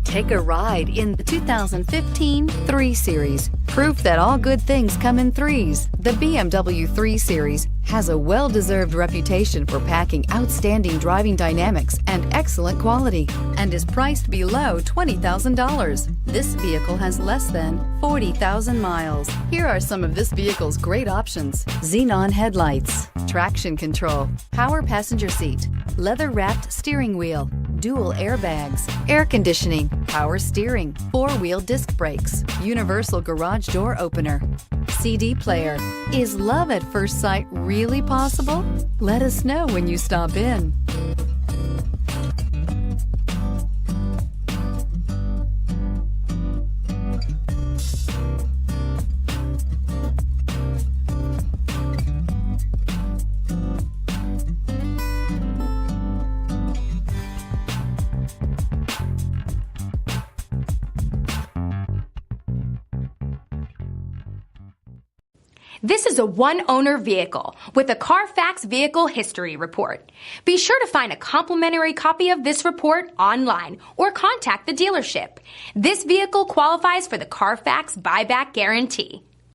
Take a ride in the 2015 3 Series. Proof that all good things come in threes. The BMW 3 Series has a well-deserved reputation for packing outstanding driving dynamics and excellent quality, and is priced below $20,000. This vehicle has less than 40,000 miles. Here are some of this vehicle's great options: xenon headlights, traction control, power passenger seat, leather-wrapped steering wheel, dual airbags, air conditioning, power steering, 4-wheel disc brakes, universal garage door opener, CD player. Is love at first sight really possible? Let us know when you stop in. This is a one-owner vehicle with a Carfax Vehicle History Report. Be sure to find a complimentary copy of this report online or contact the dealership. This vehicle qualifies for the Carfax Buyback Guarantee.